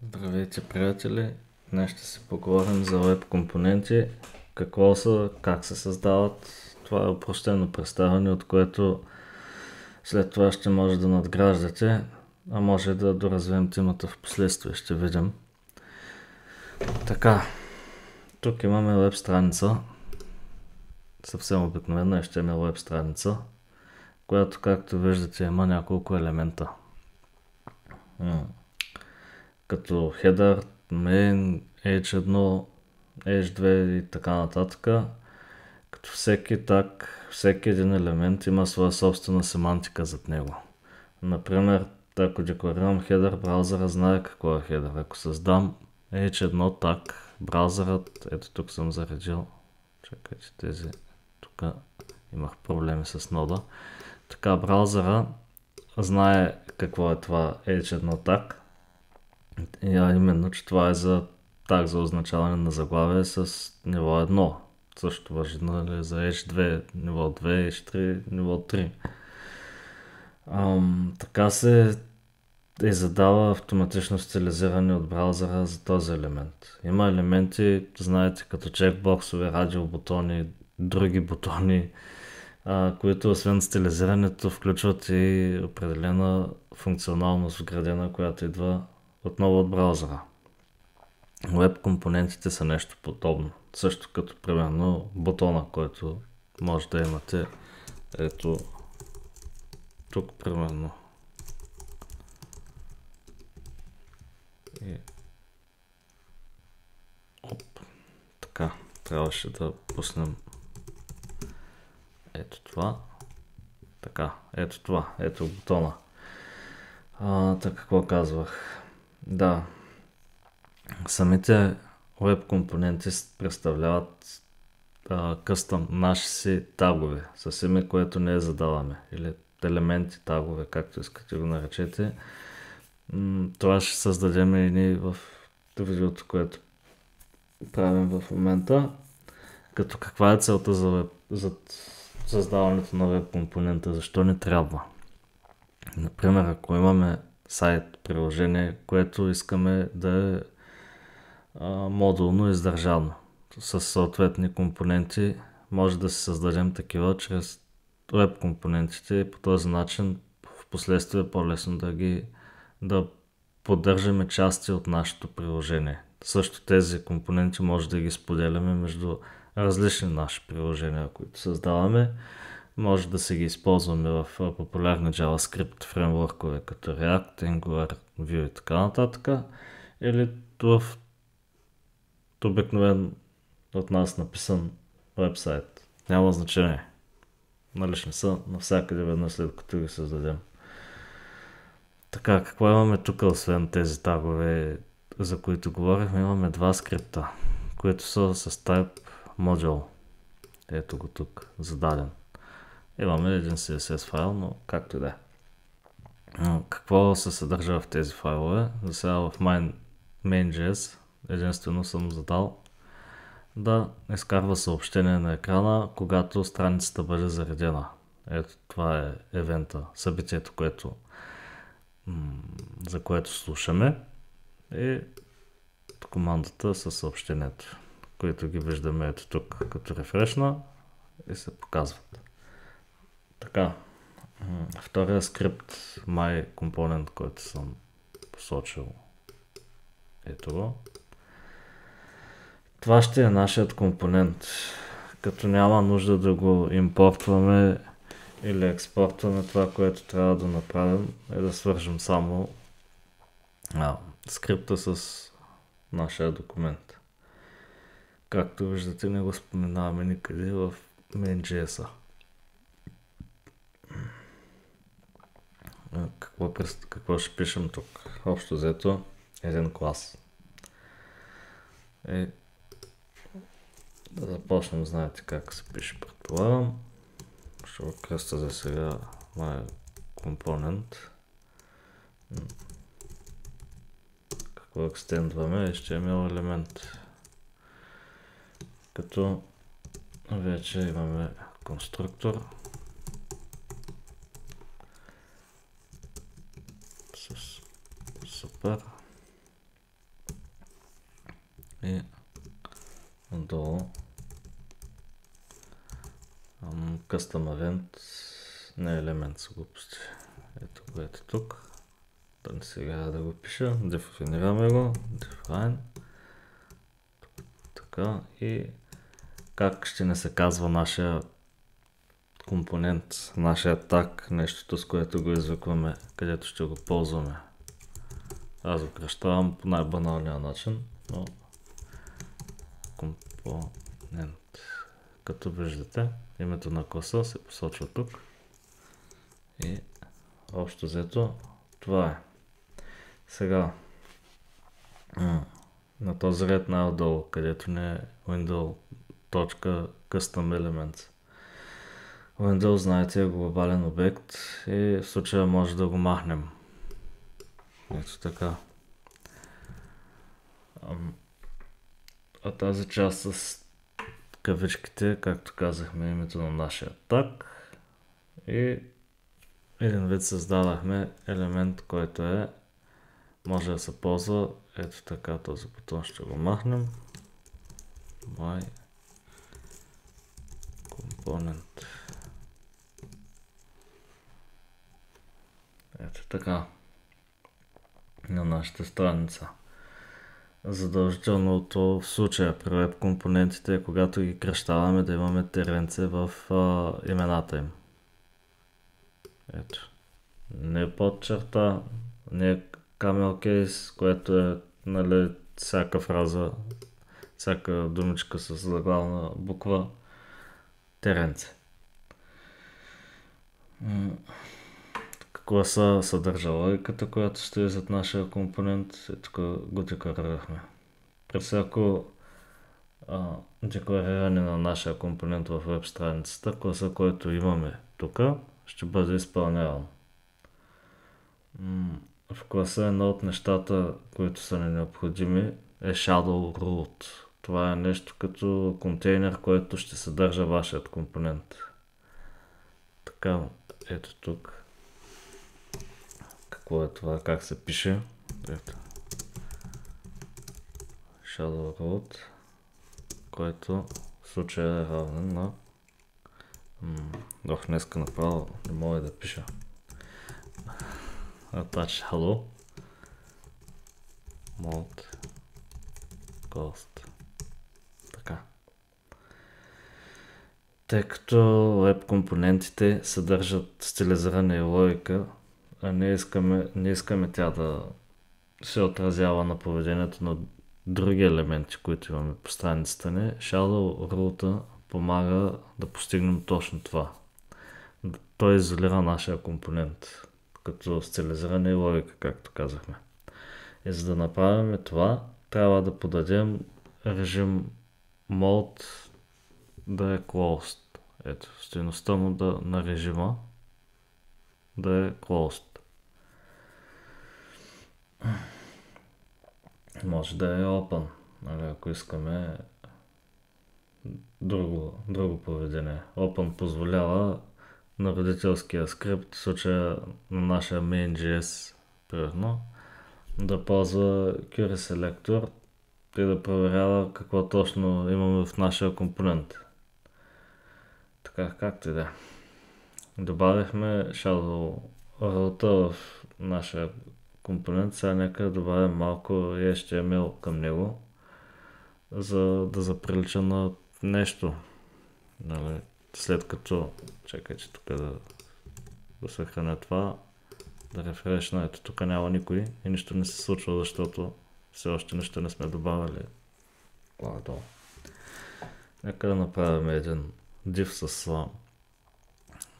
Здравейте, приятели! Днес ще си поговорим за веб компоненти, какво са, как се създават. Това е опростено представяне, от което след това ще може да надграждате, а може да доразвием темата в последствие, ще видим. Така, тук имаме веб страница, съвсем обикновена HTML веб страница, която, както виждате, има няколко елемента. Като header, main, h1, h2 и така нататък. Като всеки един елемент има своя собствена семантика зад него. Например, ако декларирам header, браузъра знае какво е header. Ако създам h1 tag, браузърът, ето тук съм заредил, чакайте тези, тук имах проблеми с нода. Така, браузъра знае какво е това h1 tag, и именно, че това е за таг за означаване на заглавие с ниво 1. Също важи за H2 ниво 2, H3 ниво 3. Така се задава автоматично стилизиране от браузъра за този елемент. Има елементи, знаете, като чекбоксове, радиобутони, други бутони, които освен стилизирането включват и определена функционалност вградена, която идва отново от браузъра. Веб компонентите са нещо подобно. Също като примерно бутона, който може да имате. Ето тук примерно. И... Така, трябваше да пуснем ето това. Така, ето това. Ето бутона. Така, какво казвах? Да. Самите веб компоненти представляват къстъм наши си тагове с име, което не задаваме, или елементи тагове, както искате го наречете. Това ще създадем и ние в видеото, което правим в момента. Като каква е целта за създаването на веб компонента, защо ни трябва? Например, ако имаме сайт, приложение, което искаме да е модулно издържано с съответни компоненти, може да си създадем такива чрез веб компонентите и по този начин в последствие е по-лесно да поддържаме части от нашето приложение. Също тези компоненти може да ги споделяме между различни наши приложения, които създаваме. Може да се ги използваме в популярни JavaScript фреймворкове като React, Angular, Vue и така нататък. Или в обикновен от нас написан вебсайт. Няма значение. Налични са навсякъде веднъж след като ги създадем. Така, какво имаме тук, освен тези тагове, за които говорихме? Имаме два скрипта, които са с type module. Ето го тук, зададен. Имаме един CSS файл, но както и да е. Какво се съдържа в тези файлове? За сега в main.js единствено съм задал да изкарва съобщение на екрана, когато страницата бъде заредена. Ето това е евента, събитието, за което слушаме, и командата със съобщението, които ги виждаме ето тук, като рефрешна и се показват. Така, втория скрипт, my component, който съм посочил, ето го. Това ще е нашият компонент, като няма нужда да го импортваме или експортваме. Това, което трябва да направим, е да свържем само скрипта с нашия документ. Както виждате, не го споменаваме никъде в main.js-а. Какво ще пишем тук? Общо взето един клас. И да започнем, знаете как се пише, предполагам. Ще го кръста за сега my component. Какво екстендваме? HTML елемент. Като вече имаме конструктор с супер. отдолу custom event, не елемент са глупости. Ето го ето тук. Да не сега да го пиша. Дефинираме го. Define. Така и как ще не се казва нашия компонент, нашия таг, нещото с което го извикваме, където ще го ползваме. Аз го кръщавам по най-баналния начин, но компонент. Като виждате, името на класа се посочва тук и общо взето това е. Сега на този ред най-отдолу, където не е window.custom_elements. Windows, знаете, е глобален обект и в случая може да го махнем. Ето така. А тази част с кавичките, както казахме, името на нашия таг и един вид създадахме елемент, който може да се ползва. Ето така, този бутон ще го махнем. My component. Ето така. На нашата страница. Задължителното в случая при веб компонентите е, когато ги кръщаваме, да имаме теренце в имената им. Ето. Не подчерта, не camel case, което е, нали, всяка фраза, всяка думичка с заглавна буква, теренце. Класа съдържа логиката, която стои зад нашия компонент и тук го декларирахме. При всяко деклариране на нашия компонент в веб страницата, класа, който имаме тук, ще бъде изпълняван. В класа едно от нещата, които са ни необходими, е Shadow Root. Това е нещо като контейнер, който ще съдържа вашият компонент. Така, ето тук. Какво е това? Как се пише? Ето. Shadow Root, който в случая е равен на... днеска направо не мога да пиша. Attach hello mode cost. Така. Тъй като web компонентите съдържат стилизиране и логика, а не искаме тя да се отразява на поведението на други елементи, които имаме по страницата ни, Shadow Root помага да постигнем точно това. Той изолира нашия компонент, като стилизиране и логика, както казахме. И за да направим това, трябва да подадем режим mode да е closed. Ето, стойността му на режима да е closed. Може да е open, нали, ако искаме друго поведение. Open позволява на родителския скрипт, в случая на нашия main.js, примерно, да ползва query selector и да проверява какво точно имаме в нашия компонент. Така, както и да. Добавихме Shadow Root в нашия компонент, сега нека добавим малко HTML към него, за да заприлича на нещо. Нали, след като, чакайте тук да съхраня това, да рефрешна, ето тук няма никой и нищо не се случва, защото все още нищо не сме добавили. Горе-долу. Нека да направим един div с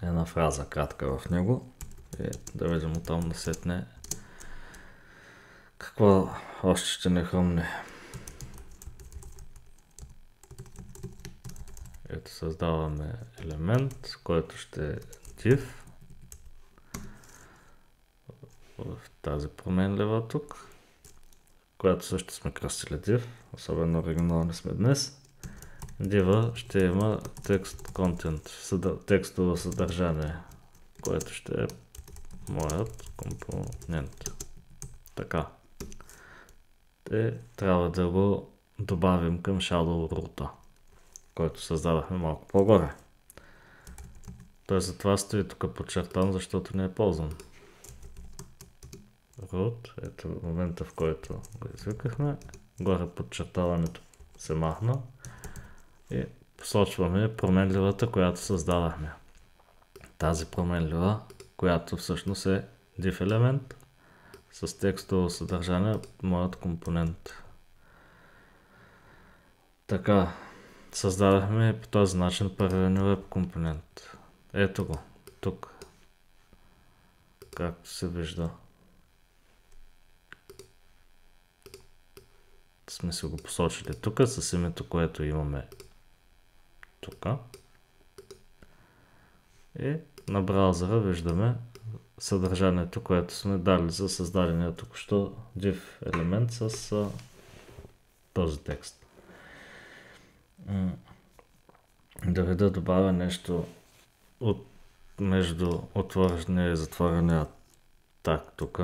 една фраза кратка в него и да видим оттам насетне какво още ще не хрумне. Ето създаваме елемент, който ще е div в тази променлива тук, която също сме кръстили div, особено оригинални сме днес. Div ще има text content, текстово съдържание, което ще е моят компонент. Така. Трябва да го добавим към shadow root, който създадахме малко по-горе. Той затова стои тук подчертан, защото не е ползван. Root, ето в момента, в който го извикахме, горе подчертаването се махна и посочваме променливата, която създадахме. Тази променлива, която всъщност е div елемент с текстово съдържание, моят компонент. Така, създадахме по този начин първият web компонент. Ето го, тук, както се вижда. Сме се го посочили тук с името, което имаме тук. И на браузъра виждаме съдържанието, което сме дали за създадения току-що div елемент с този текст. Да ви да добавя нещо между отворения и затворения так тук.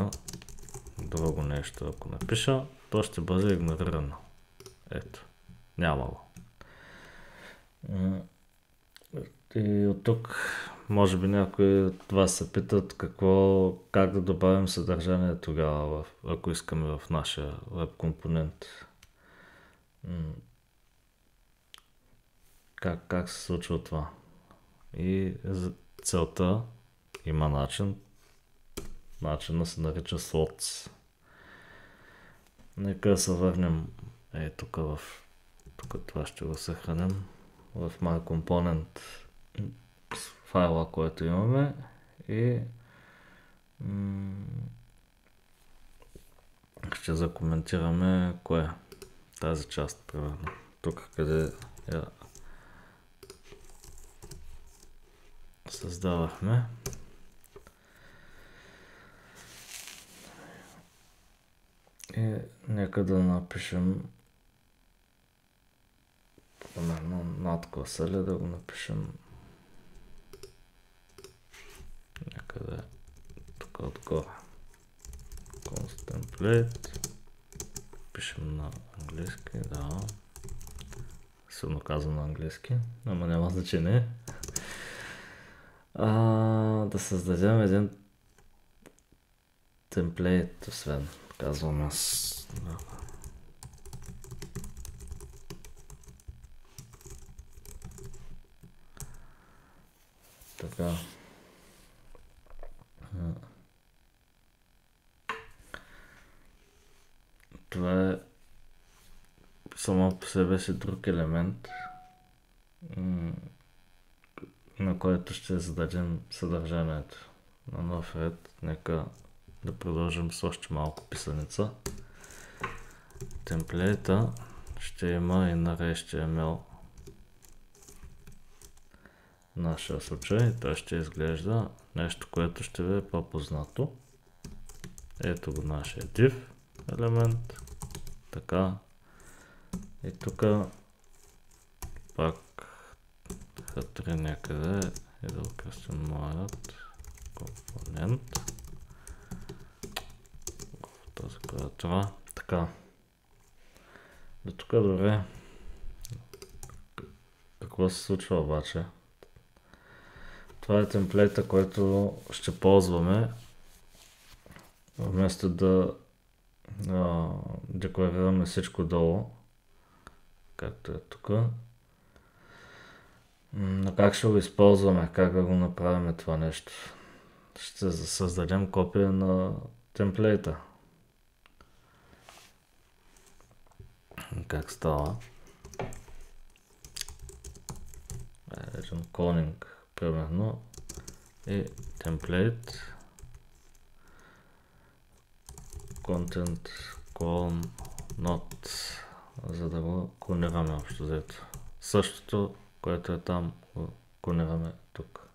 Друго нещо, ако напиша, то ще бъде игнорирано. Ето, няма го. И от тук, може би някои от вас се питат как да добавим съдържание тогава, ако искаме в нашия веб компонент. Как се случва това? И за целта има начин. Начинът се нарича slots. Нека се върнем тук това ще го съхраним в my component файла, който имаме и ще закоментираме кое тази част, примерно. Тук къде я създавахме. И нека да напишем примерно над класа ли да го напишем някъде тук отгоре. Const template. Пишем на английски, да. Силно казвам на английски, ама няма значение. Да създадем един темплейт, освен казвам аз. Така. Това е само по себе си друг елемент, на който ще зададем съдържанието на нов ред. Нека да продължим с още малко писаница. Темплейта ще има и на HTML. В нашия случай той ще изглежда нещо, което ще ви е по-познато. Ето го нашия div елемент. Така. И тук пак H3 някъде и да окръстим моят компонент в тази клавиатура. Така. До тук добре. Какво се случва обаче? Това е темплейта, който ще ползваме вместо да декларираме всичко долу, както е тук. Но как ще го използваме? Как да го направим това нещо? Ще създадем копия на темплейта. Как става? Един клонинг, примерно, и темплейт content clone not, за да го клонираме общо взето. Същото, което е там, го клонираме тук.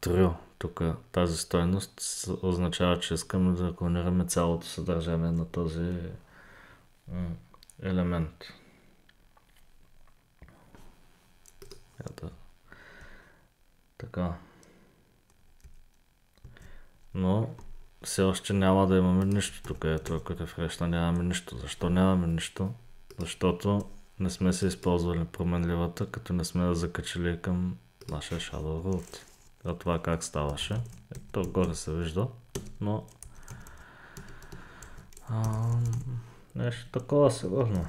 True, тук тази стойност означава, че искаме да клонираме цялото съдържание на този елемент. Така. Но все още няма да имаме нищо тук. Ето, ако рефрешна, нямаме нищо. Защо нямаме нищо? Защото не сме се използвали променливата, като не сме да закачили към нашия Shadow Root. А това как ставаше? Ето горе се вижда, но нещо такова сигурно.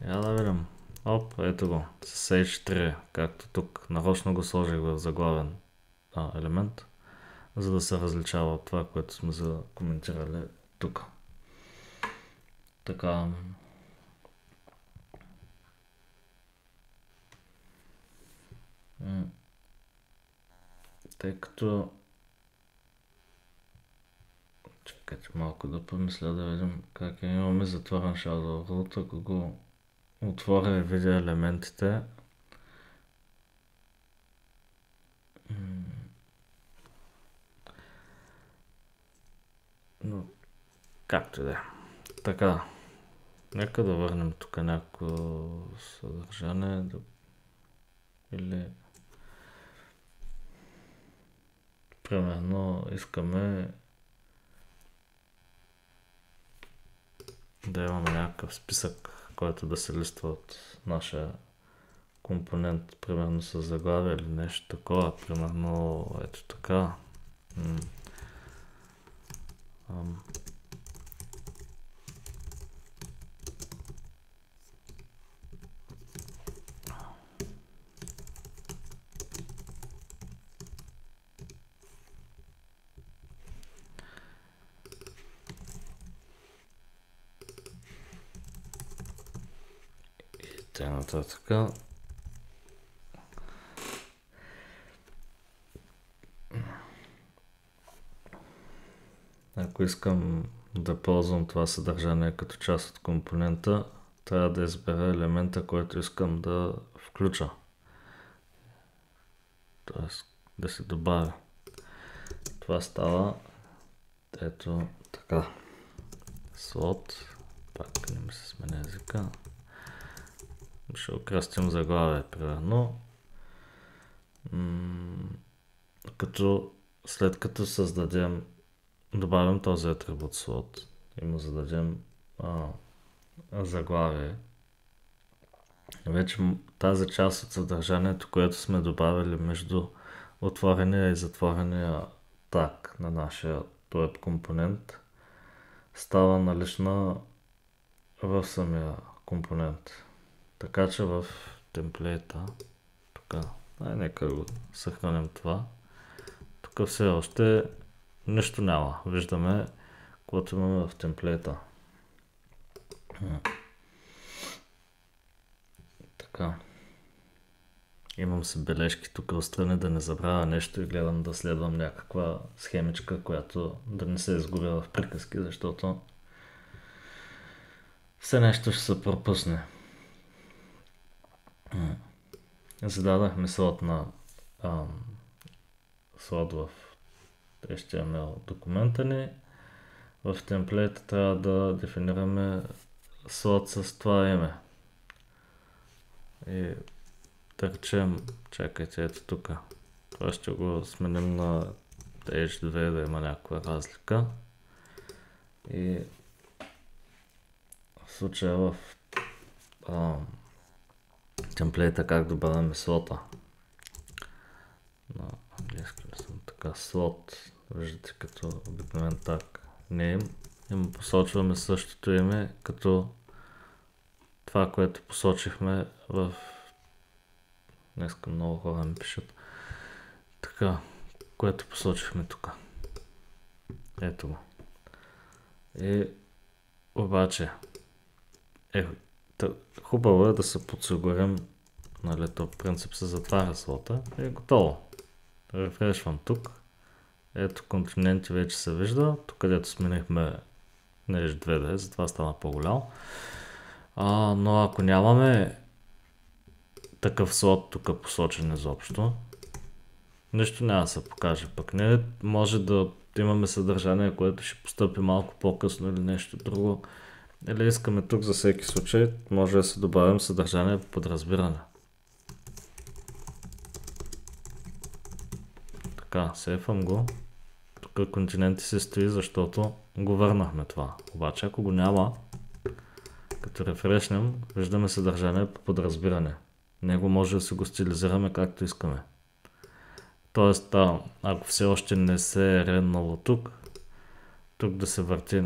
Я да видим. Оп, ето го. С H3, както тук. Нарочно го сложих в заглавен елемент, за да се различава от това, което сме коментирали тук. Така. Тъй като... Чакайте малко да помисля да видим как имаме затворен Shadow Root. Ако го отворя и видя елементите, но както и да е. Така, нека да върнем тук някакво съдържание или примерно искаме да имаме някакъв списък, който да се листва от нашия компонент, примерно с заглавие или нещо такова, примерно ето така. И нататък. Ако искам да ползвам това съдържание като част от компонента, трябва да избера елемента, който искам да включа. Тоест да се добавя. Това става ето така. Slot. Пак не ми се сменя езика. Ще окръстим заглавие, примерно. След като добавим този атрибут slot и му зададем заглавие, вече тази част от съдържанието, което сме добавили между отворения и затворения таг на нашия web компонент, става налична в самия компонент. Така че в темплейта, тук, нека го съхраним това, тук все още нищо няма. Виждаме което имаме в темплейта. Така. Имам си бележки тук отстрани да не забравя нещо и гледам да следвам някаква схемичка, която да не се изгубя в приказки, защото все нещо ще се пропусне. Зададахме слот в HTML документа ни. В темплейта трябва да дефинираме слот с това име. И да речем, чакайте, ето тук. Това ще го сменим на H2 да има някаква разлика. И в случая в темплейта как добавяме слота. На английски съм така слот. Виждате като обикновен так name. И му посочваме същото име като това, което посочихме в... Днеска много хора ми пишат. Така, което посочихме тук. Ето го. И обаче хубаво е да се подсигурим, нали, то принцип се затваря слота и е готово. Рефрешвам тук. Ето континенти вече се вижда. Тук където сменихме на H2D, затова стана по-голям. Но ако нямаме такъв слот тук посочен изобщо, нищо няма да се покаже. Пък не може да имаме съдържание, което ще постъпи малко по-късно или нещо друго. Или искаме тук за всеки случай, може да се добавим съдържание по подразбиране. Така, сейфвам го. Тук тук континенти се стои, защото го върнахме това. Обаче ако го няма, като рефрешнем, виждаме съдържание по подразбиране. Него може да си го стилизираме както искаме. Тоест, ако все още не се е реднало тук да се върти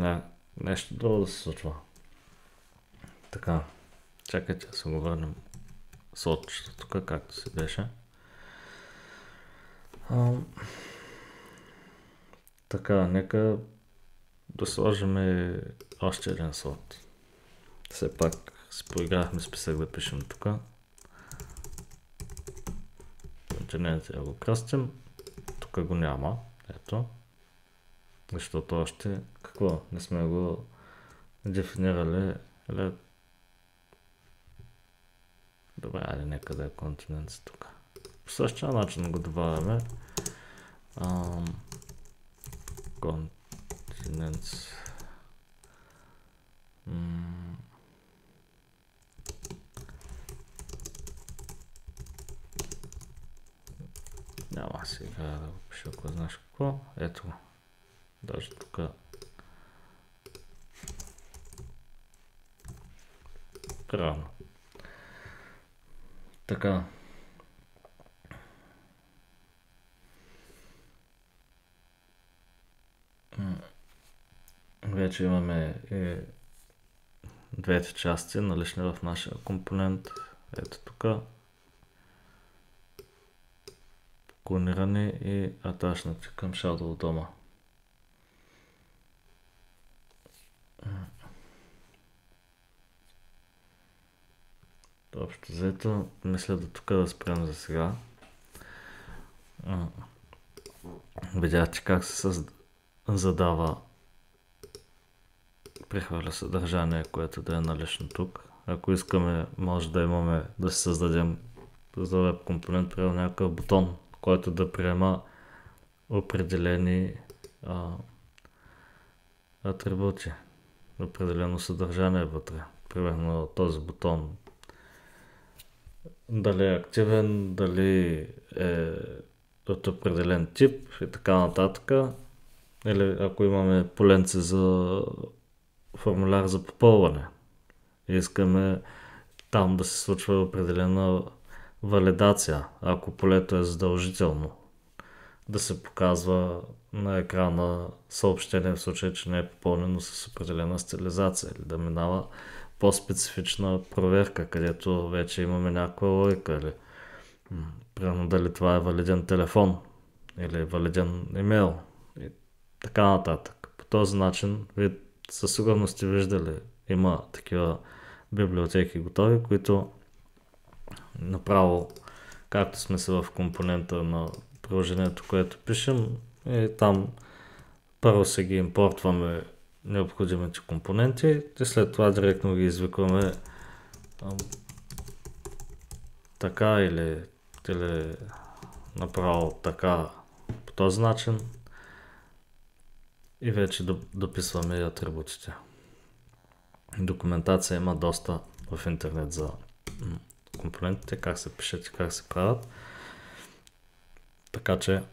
нещо друго да се случва. Така, чакайте да се го върнем сочето тук, както се беше. Така, нека да сложим още един слот. Все пак си поиграхме списък да пишем тук. Континенти да го кръстим. Тук го няма. Ето. Защото още какво? Не сме го дефинирали. Добре, айде нека да е континент тук. По същия начин го добавяме. Континент. Няма сега да го пиша, ако знаеш какво. Ето го. Даже тук. Рано. Така. Вече имаме двете части налични в нашия компонент. Ето тук. Клониране и атачнати към Shadow дома. Общо взето, мисля да тук да спрем за сега. Видяхте как се задава прехвърля съдържание, което да е налично тук. Ако искаме, може да имаме да се създадем за веб компонент, примерно някакъв бутон, който да приема определени атрибути, определено съдържание вътре. Примерно този бутон дали е активен, дали е от определен тип и така нататък. Или ако имаме поленце за формуляр за попълване и искаме там да се случва определена валидация, ако полето е задължително, да се показва на екрана съобщение в случай, че не е попълнено с определена стилизация или да минава по-специфична проверка, където вече имаме някаква логика или примерно дали това е валиден телефон или валиден имейл и така нататък. По този начин вие със сигурност сте виждали, има такива библиотеки готови, които направо, както сме се в компонента на приложението, което пишем, и там първо се ги импортваме необходимите компоненти и след това директно ги извикваме така или направо така по този начин и вече дописваме и атрибутите. Документация има доста в интернет за компонентите, как се пишат и как се правят. Така че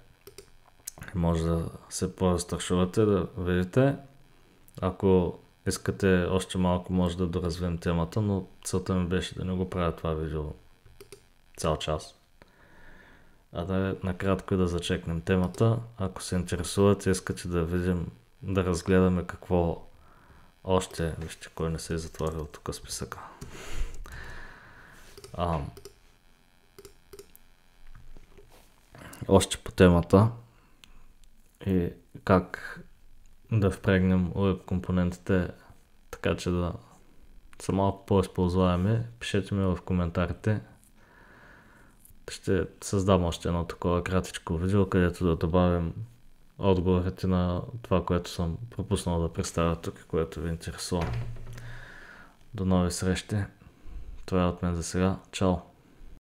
може да се поразтършувате, да видите. Ако искате още малко, може да доразвием темата, но целта ми беше да не го правя това видео цял час. А да накратко да зачекнем темата. Ако се интересувате, искате да видим, да разгледаме какво още, вижте кой не се е затворил тук списъка. Още по темата и как да впрегнем web компонентите така, че да са малко по-използваеми, пишете ми в коментарите. Ще създам още едно такова кратичко видео, където да добавим отговорите на това, което съм пропуснал да представя тук, което ви интересува. До нови срещи. Това е от мен за сега. Чао!